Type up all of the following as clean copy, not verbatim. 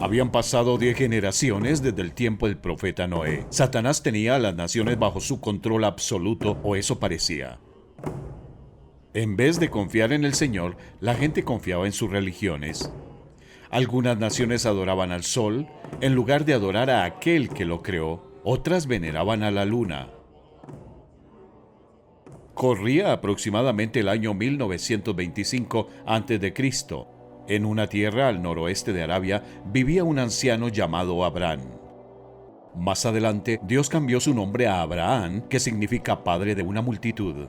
Habían pasado 10 generaciones desde el tiempo del profeta Noé. Satanás tenía a las naciones bajo su control absoluto, o eso parecía. En vez de confiar en el Señor, la gente confiaba en sus religiones. Algunas naciones adoraban al sol, en lugar de adorar a aquel que lo creó. Otras veneraban a la luna. Corría aproximadamente el año 1925 a.C. En una tierra al noroeste de Arabia vivía un anciano llamado Abraham. Más adelante, Dios cambió su nombre a Abraham, que significa padre de una multitud.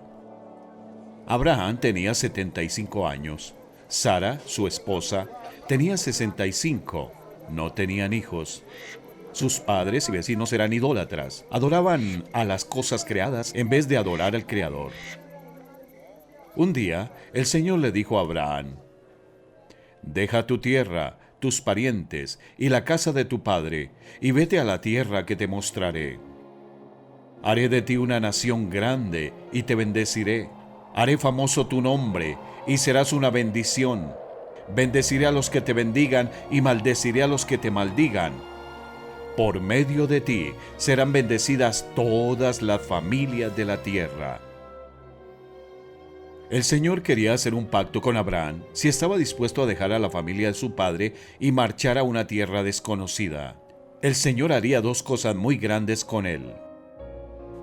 Abraham tenía 75 años. Sara, su esposa, tenía 65. No tenían hijos. Sus padres y vecinos eran idólatras. Adoraban a las cosas creadas en vez de adorar al Creador. Un día, el Señor le dijo a Abraham: «Deja tu tierra, tus parientes y la casa de tu padre, y vete a la tierra que te mostraré. Haré de ti una nación grande y te bendeciré. Haré famoso tu nombre y serás una bendición. Bendeciré a los que te bendigan y maldeciré a los que te maldigan. Por medio de ti serán bendecidas todas las familias de la tierra». El Señor quería hacer un pacto con Abraham si estaba dispuesto a dejar a la familia de su padre y marchar a una tierra desconocida. El Señor haría dos cosas muy grandes con él.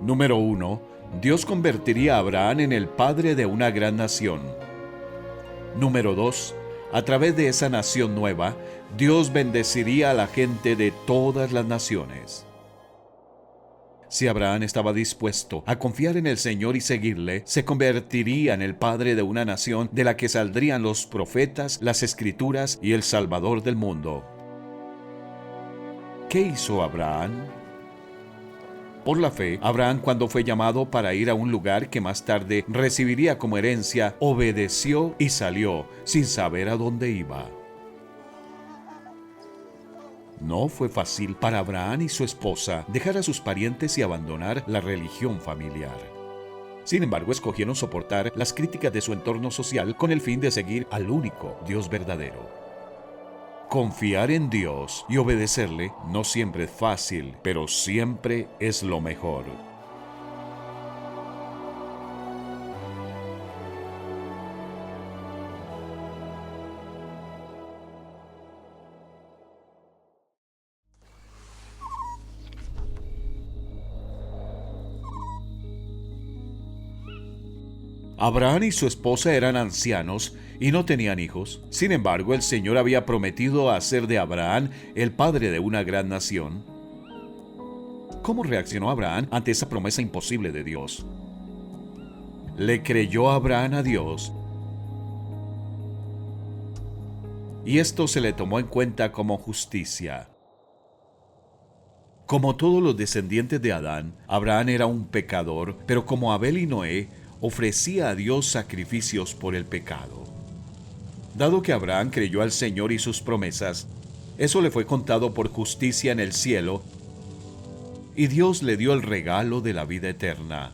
Número 1. Dios convertiría a Abraham en el padre de una gran nación. Número 2. A través de esa nación nueva, Dios bendeciría a la gente de todas las naciones. Si Abraham estaba dispuesto a confiar en el Señor y seguirle, se convertiría en el padre de una nación de la que saldrían los profetas, las escrituras y el Salvador del mundo. ¿Qué hizo Abraham? Por la fe, Abraham, cuando fue llamado para ir a un lugar que más tarde recibiría como herencia, obedeció y salió sin saber a dónde iba. No fue fácil para Abraham y su esposa dejar a sus parientes y abandonar la religión familiar. Sin embargo, escogieron soportar las críticas de su entorno social con el fin de seguir al único Dios verdadero. Confiar en Dios y obedecerle no siempre es fácil, pero siempre es lo mejor. Abraham y su esposa eran ancianos y no tenían hijos. Sin embargo, el Señor había prometido hacer de Abraham el padre de una gran nación. ¿Cómo reaccionó Abraham ante esa promesa imposible de Dios? Le creyó Abraham a Dios, y esto se le tomó en cuenta como justicia. Como todos los descendientes de Adán, Abraham era un pecador, pero como Abel y Noé, ofrecía a Dios sacrificios por el pecado. Dado que Abraham creyó al Señor y sus promesas, eso le fue contado por justicia en el cielo, y Dios le dio el regalo de la vida eterna.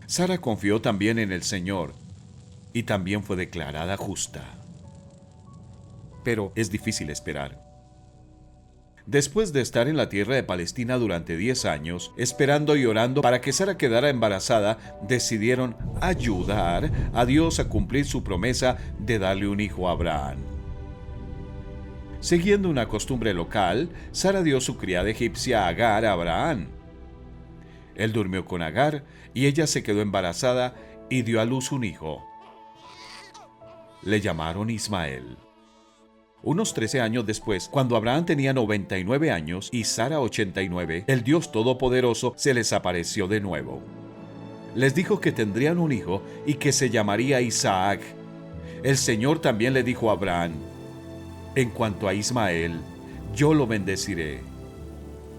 Sara confió también en el Señor, y también fue declarada justa. Pero es difícil esperar. Después de estar en la tierra de Palestina durante 10 años, esperando y orando para que Sara quedara embarazada, decidieron ayudar a Dios a cumplir su promesa de darle un hijo a Abraham. Siguiendo una costumbre local, Sara dio su criada egipcia Agar a Abraham. Él durmió con Agar y ella se quedó embarazada y dio a luz un hijo. Le llamaron Ismael. Unos 13 años después, cuando Abraham tenía 99 años y Sara 89, el Dios Todopoderoso se les apareció de nuevo. Les dijo que tendrían un hijo y que se llamaría Isaac. El Señor también le dijo a Abraham: «En cuanto a Ismael, yo lo bendeciré,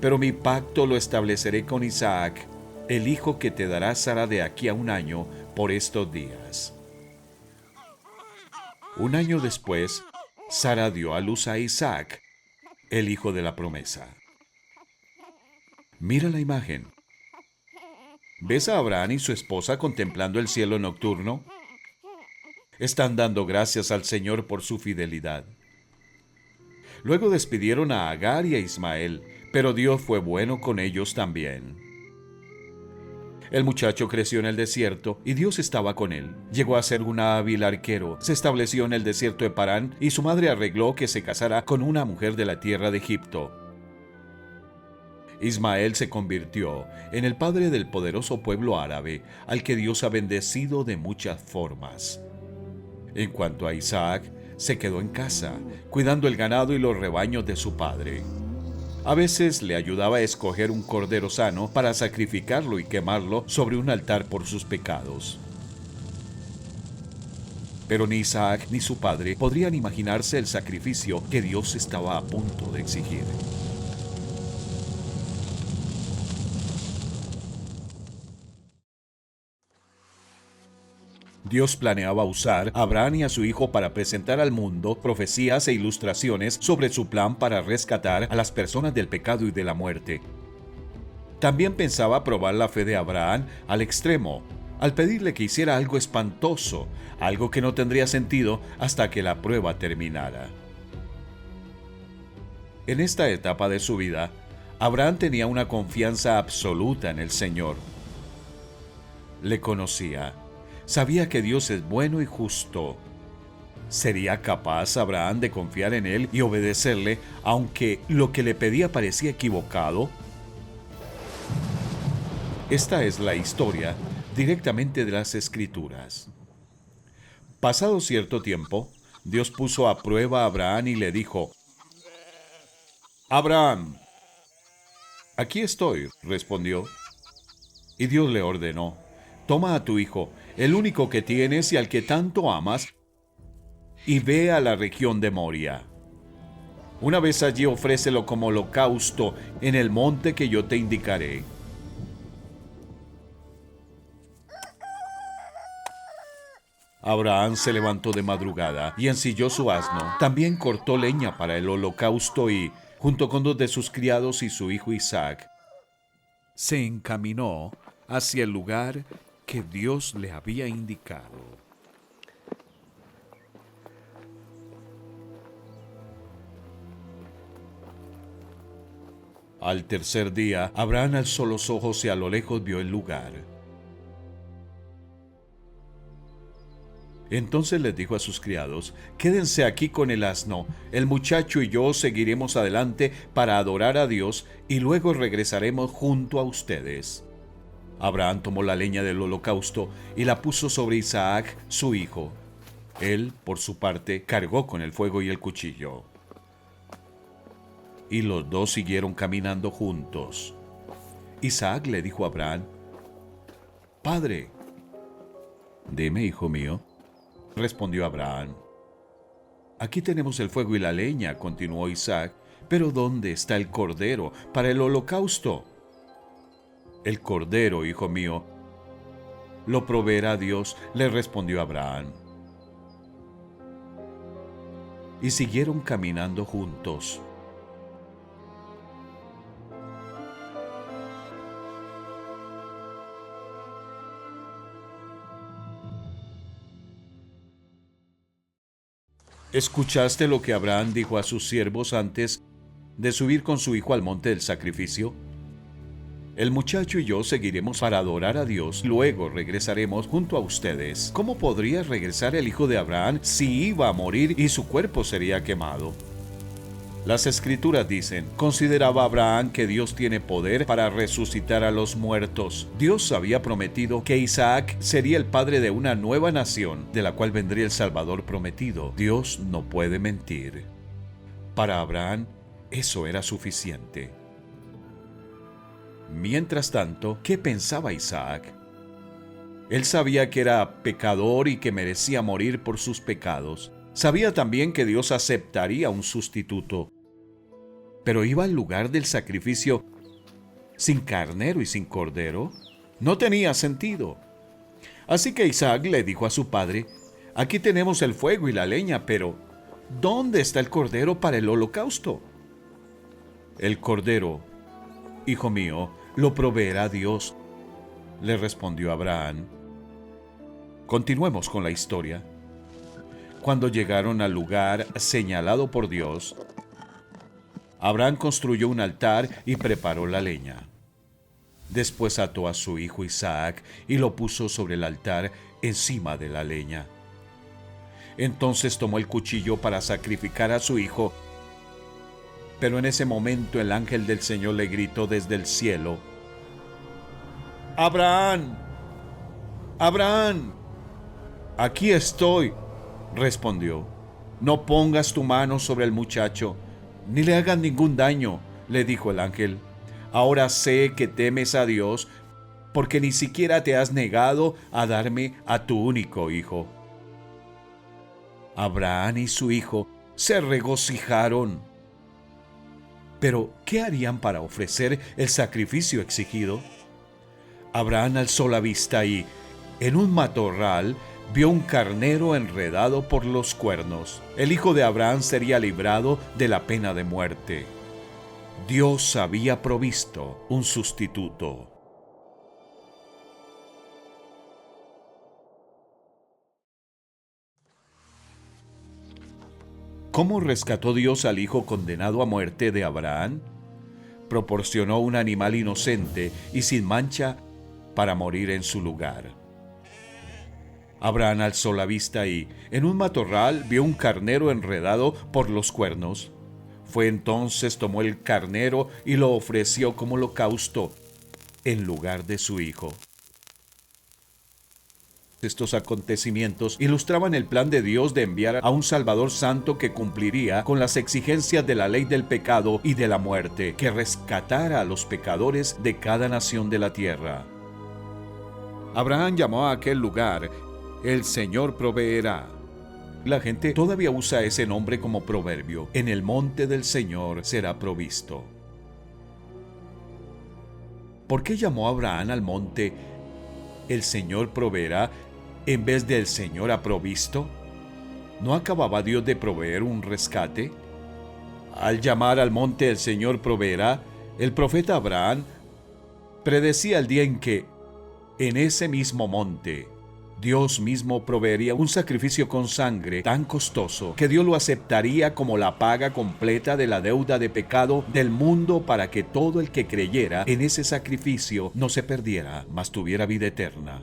pero mi pacto lo estableceré con Isaac, el hijo que te dará Sara de aquí a un año por estos días». Un año después, Sara dio a luz a Isaac, el hijo de la promesa. Mira la imagen. ¿Ves a Abraham y su esposa contemplando el cielo nocturno? Están dando gracias al Señor por su fidelidad. Luego despidieron a Agar y a Ismael, pero Dios fue bueno con ellos también. El muchacho creció en el desierto y Dios estaba con él. Llegó a ser un hábil arquero, se estableció en el desierto de Parán y su madre arregló que se casara con una mujer de la tierra de Egipto. Ismael se convirtió en el padre del poderoso pueblo árabe, al que Dios ha bendecido de muchas formas. En cuanto a Isaac, se quedó en casa, cuidando el ganado y los rebaños de su padre. A veces le ayudaba a escoger un cordero sano para sacrificarlo y quemarlo sobre un altar por sus pecados. Pero ni Isaac ni su padre podrían imaginarse el sacrificio que Dios estaba a punto de exigir. Dios planeaba usar a Abraham y a su hijo para presentar al mundo profecías e ilustraciones sobre su plan para rescatar a las personas del pecado y de la muerte. También pensaba probar la fe de Abraham al extremo, al pedirle que hiciera algo espantoso, algo que no tendría sentido hasta que la prueba terminara. En esta etapa de su vida, Abraham tenía una confianza absoluta en el Señor. Le conocía. Sabía que Dios es bueno y justo. ¿Sería capaz Abraham de confiar en él y obedecerle, aunque lo que le pedía parecía equivocado? Esta es la historia directamente de las Escrituras. Pasado cierto tiempo, Dios puso a prueba a Abraham y le dijo: «Abraham». «Aquí estoy», respondió. Y Dios le ordenó: «Toma a tu hijo, el único que tienes y al que tanto amas, y ve a la región de Moria. Una vez allí ofrécelo como holocausto en el monte que yo te indicaré». Abraham se levantó de madrugada y ensilló su asno. También cortó leña para el holocausto y, junto con 2 de sus criados y su hijo Isaac, se encaminó hacia el lugar que Dios le había indicado. Al tercer día, Abraham alzó los ojos y a lo lejos vio el lugar. Entonces les dijo a sus criados: «Quédense aquí con el asno, el muchacho y yo seguiremos adelante para adorar a Dios y luego regresaremos junto a ustedes». Abraham tomó la leña del holocausto y la puso sobre Isaac, su hijo. Él, por su parte, cargó con el fuego y el cuchillo. Y los dos siguieron caminando juntos. Isaac le dijo a Abraham: «Padre». «Dime, hijo mío», respondió Abraham. «Aquí tenemos el fuego y la leña», continuó Isaac, «pero ¿dónde está el cordero para el holocausto?» «El cordero, hijo mío, lo proveerá Dios», le respondió Abraham. Y siguieron caminando juntos. ¿Escuchaste lo que Abraham dijo a sus siervos antes de subir con su hijo al monte del sacrificio? «El muchacho y yo seguiremos para adorar a Dios, luego regresaremos junto a ustedes». ¿Cómo podría regresar el hijo de Abraham si iba a morir y su cuerpo sería quemado? Las Escrituras dicen: «Consideraba Abraham que Dios tiene poder para resucitar a los muertos». Dios había prometido que Isaac sería el padre de una nueva nación, de la cual vendría el Salvador prometido. Dios no puede mentir. Para Abraham, eso era suficiente. Mientras tanto, ¿qué pensaba Isaac? Él sabía que era pecador y que merecía morir por sus pecados. Sabía también que Dios aceptaría un sustituto. Pero iba al lugar del sacrificio sin carnero y sin cordero. No tenía sentido. Así que Isaac le dijo a su padre: «Aquí tenemos el fuego y la leña, pero ¿dónde está el cordero para el holocausto?» «El cordero, hijo mío, lo proveerá Dios», le respondió Abraham. Continuemos con la historia. Cuando llegaron al lugar señalado por Dios, Abraham construyó un altar y preparó la leña. Después ató a su hijo Isaac y lo puso sobre el altar encima de la leña. Entonces tomó el cuchillo para sacrificar a su hijo, pero en ese momento el ángel del Señor le gritó desde el cielo: «¡Abraham! ¡Abraham!». «Aquí estoy», respondió. «No pongas tu mano sobre el muchacho, ni le hagas ningún daño», le dijo el ángel. «Ahora sé que temes a Dios, porque ni siquiera te has negado a darme a tu único hijo». Abraham y su hijo se regocijaron. Pero, ¿qué harían para ofrecer el sacrificio exigido? Abraham alzó la vista y, en un matorral, vio un carnero enredado por los cuernos. El hijo de Abraham sería librado de la pena de muerte. Dios había provisto un sustituto. ¿Cómo rescató Dios al hijo condenado a muerte de Abraham? Proporcionó un animal inocente y sin mancha para morir en su lugar. Abraham alzó la vista y, en un matorral, vio un carnero enredado por los cuernos. Fue entonces tomó el carnero y lo ofreció como holocausto en lugar de su hijo. Estos acontecimientos ilustraban el plan de Dios de enviar a un Salvador Santo que cumpliría con las exigencias de la ley del pecado y de la muerte, que rescatara a los pecadores de cada nación de la tierra. Abraham llamó a aquel lugar «El Señor proveerá». La gente todavía usa ese nombre como proverbio: «En el monte del Señor será provisto». ¿Por qué llamó Abraham al monte «El Señor proveerá» en vez de «El Señor ha provisto»? ¿No acababa Dios de proveer un rescate? Al llamar al monte «El Señor proveerá», el profeta Abraham predecía el día en que, en ese mismo monte, Dios mismo proveería un sacrificio con sangre tan costoso que Dios lo aceptaría como la paga completa de la deuda de pecado del mundo, para que todo el que creyera en ese sacrificio no se perdiera, mas tuviera vida eterna.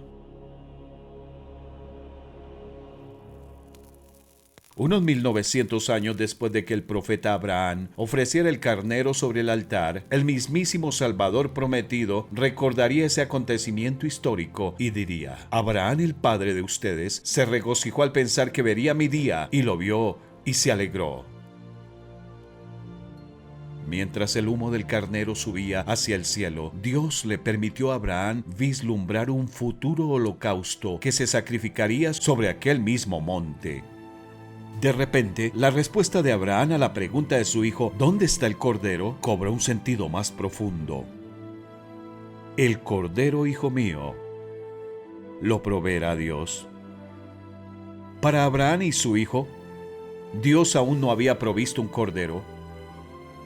Unos 1900 años después de que el profeta Abraham ofreciera el carnero sobre el altar, el mismísimo Salvador prometido recordaría ese acontecimiento histórico y diría: «Abraham, el padre de ustedes, se regocijó al pensar que vería mi día, y lo vio y se alegró». Mientras el humo del carnero subía hacia el cielo, Dios le permitió a Abraham vislumbrar un futuro holocausto que se sacrificaría sobre aquel mismo monte. De repente, la respuesta de Abraham a la pregunta de su hijo «¿Dónde está el cordero?», cobra un sentido más profundo. El cordero, hijo mío, lo proveerá Dios. Para Abraham y su hijo, Dios aún no había provisto un cordero.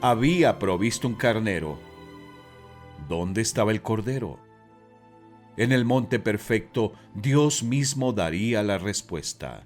Había provisto un carnero. ¿Dónde estaba el cordero? En el monte perfecto, Dios mismo daría la respuesta.